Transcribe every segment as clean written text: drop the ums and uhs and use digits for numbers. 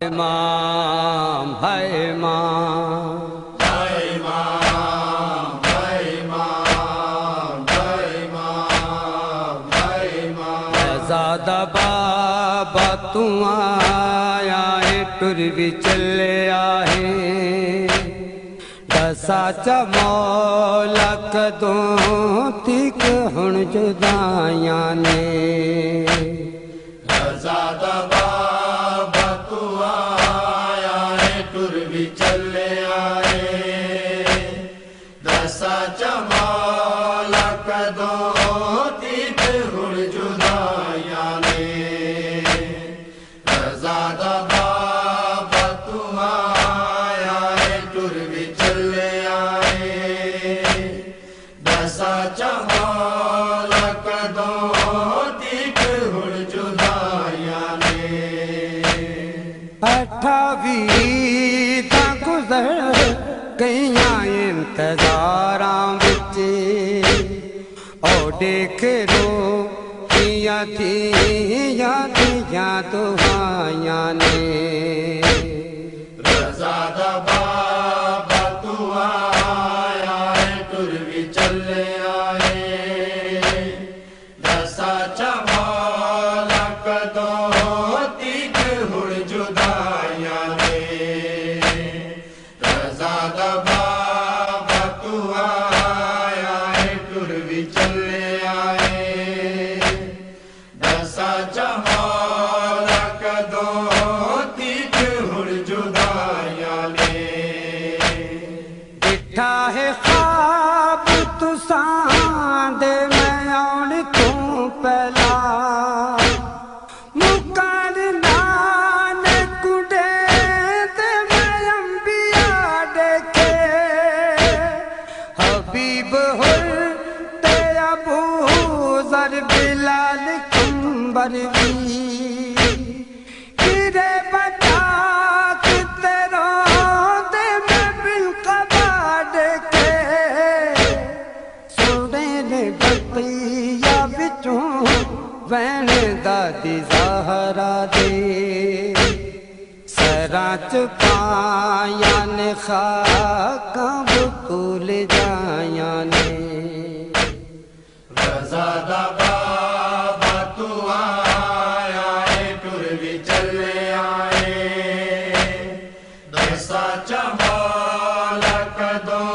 امام ہے امام زادہ بابا تو آیا ہے ٹر بھی چلے آئے دسا چا مولا کدوں تک ہن جدائیاں نے زادہ بابا تو آیا ہے ٹر بھی چلے آئے دسا چا مولا کدوں تک ہن جدائیاں نے زادہ بابا تو آیا ہے ٹر بھی چلے آئے دسا چا مولا کدوں تک ہن جدائیاں نے اٹھاویں تا گزر گئیاں انتظاراں وچ او دیکھ رو کیاں تھیاں دعائیاں نے زادہ بابا تو آیا ہے ٹر بھی چلے آئے دسا چا مولا کدوں تک ہن جدائیاں نے زادہ بابا تو آیا ہے ٹر بھی چلے آئے دسا چا مولا کدوں تک ہن جدائیاں نے ڈٹھا ہے خواب تساں دے میں آن تو پہلا مکرنا نے کڈے تے میں انبیاء دیکھے حبیب ہر تے ابو ذر بلال کمبر بھی گرے بچا کتے رو دے میں بالقبا دیکھے سونے نے بقیہ بچوں وین دادی زہرا دے سراں چ پایاں نے خاکاں بطول جایاں نے زادہ بابا تو آیا ہے ٹر بھی چلے آئے دسا چا مولا کدوں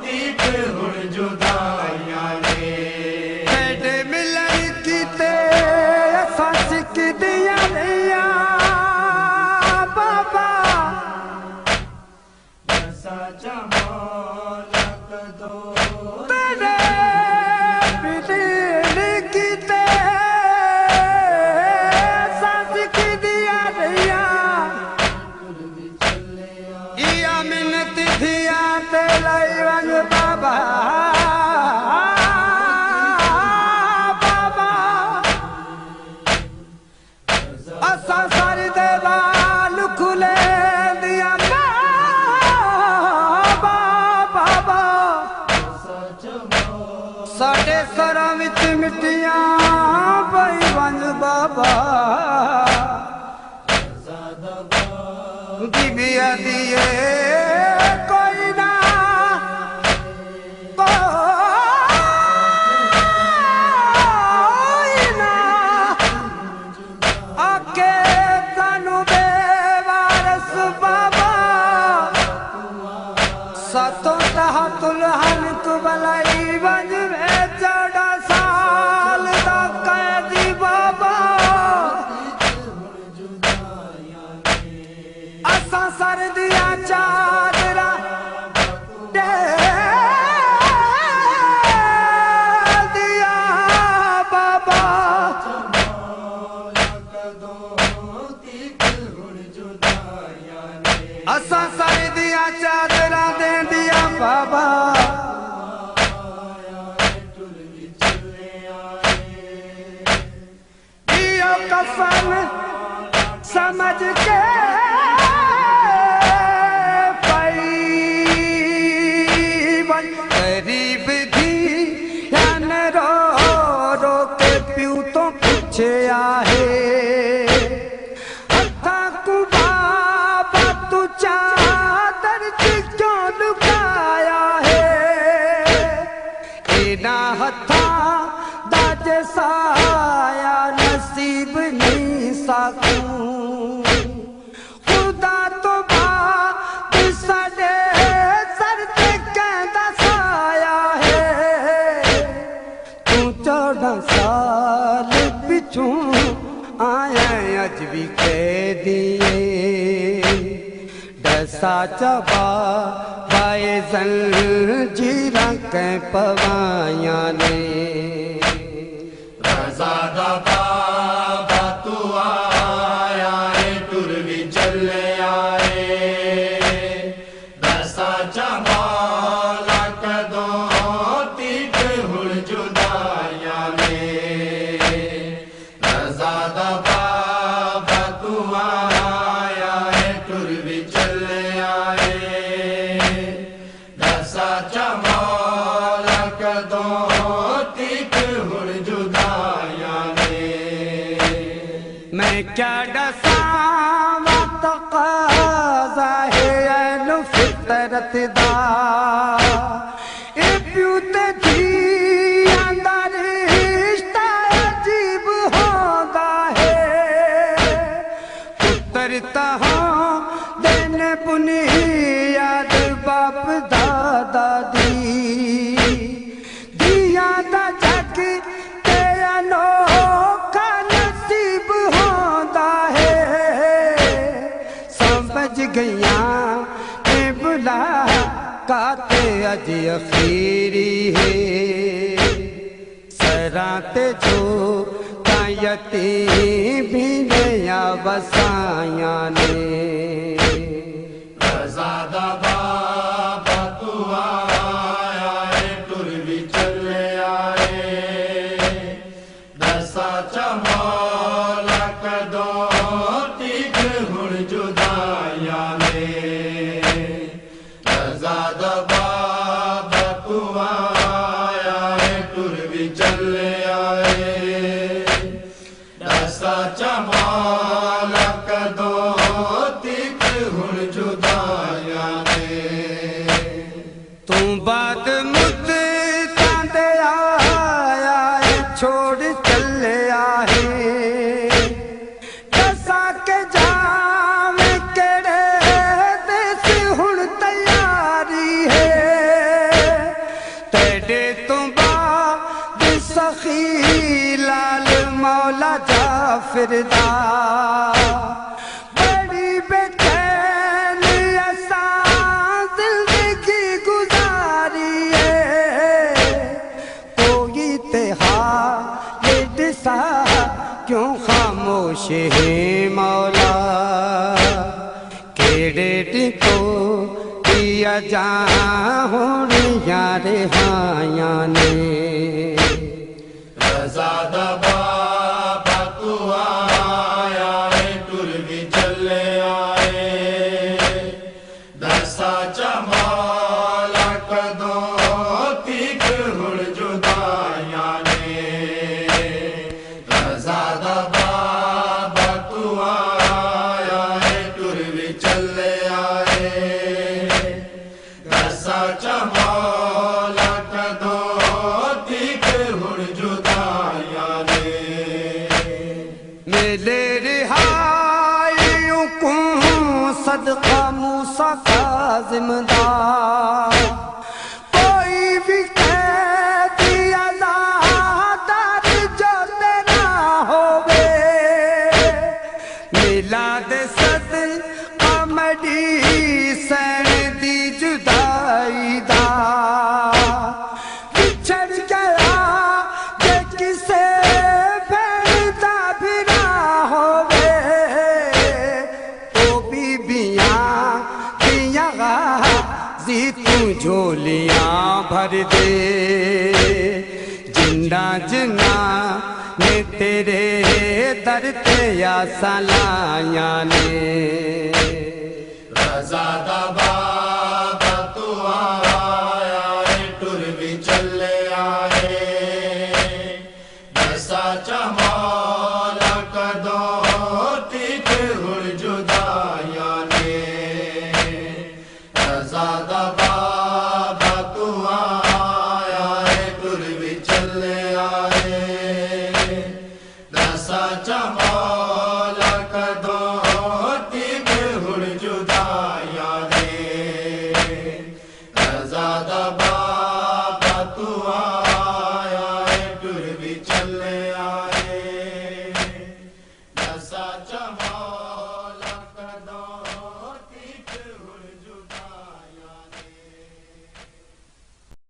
تک ہن جدائیاں نے پیڈ ملن کیتے اساں سکدیاں رہیاں بابا دسا چا مولا کدوں پیڈ ملن کیتے اساں سکدیاں رہیاں یا منت تھیاں تے لائی ونج بابا اساں سارے دیوال کھلے دیا بابا ساڈے سراں وچ مٹیاں پئی ونج بابا بی بی آدیے کوئی نہ کوئی نہ آکے سانو بے وارث بابا ساتوں تحت الحن تو بلائی ونج میں 14 سال دا قیدی بابا اساں سر دیا چادراں ڈھیل دیا بابا اساں سر دیا چادراں دے دیا بابا دیو کفن سمجھ کے قریب تھی یعنی رو رو کے پیو تو پوچھے آئے ہتھاں کو دے دیے ڈسا چبا پائے زنجیراں کے پوائیاں نے رضا دا بابا تو آیا ہے ٹر بھی چلے آئے دسا چمالا کدوں تیت ہڑ جدائیاں نے رضا دا بابا تو آیا ہے ٹر بھی چلے آئے دسا چمالا کدوں تیت ہڑ جدائیاں نے میں کیا ڈساں تقاضا ہے عین فطرت دا اے پیو تے دھیاں دا رشتہ عجیب ہوندا ہے پتر تہاں دین بنیاد باپ دادا دی دھیاں دا جگ تے انوکھا نصیب ہوندا ہے سمجھ گئیاں اے بلا کاتے اج اخیری ہے سراں تے جو تاں یتیم بھی نیا وسائیاں نے رضا دا بابا تو آیا ہے ٹر بھی چلے آئے دسا چمالا کدوں تیت ہڑ جدائیاں نے رضا دا بابا تو آیا ہے ٹر بھی چلے آئے دسا چمالا کدوں تیت ہڑ جدائیاں نے تو بعد مدتاں دے آیا ہے چھوڑ چلے آئے دسا کے جاویں کیڑے دیس ہن تیاری ہے تیرے تو بعد سخی لال مولا جعفر دا بڑی بے چین اساں زندگی گزاری ہے کوئی تہار ڈسا کیوں خاموش ہے مولا کیڑے ٹکو کیا جاں ہونیاں رہائیاں نے رضا دا بابا تو آیا ہے ٹر بھی چلے آئے دسا چمالا کدوں تیت ہڑ جدائیاں نے رضا دا بابا تو آیا ہے ٹر بھی چلے آئے دسا چمالا کدوں تیت ہڑ جدائیاں نے میلے رہائیوں کو صدقہ موسیٰ کاظم دا کوئی بھی قیدی عزادار جو تیرا ہووے میلاد صدقہ مڈی سین دی جدائی دا بچھڑ گیا کہ کسے بھین دا بھرا ہووے او بیبیاں دیاں غازی تو جھولیاں بھر دے جنہ جنہ نے تیرے در تے آساں لائیاں نے رضا دا بابا تو آیا ہے ٹر بھی چلے آئے دسا چمالا کدوں تیت ہڑ جدائیاں نے رضا دا بابا تو آیا ہے ٹر بھی چلے آئے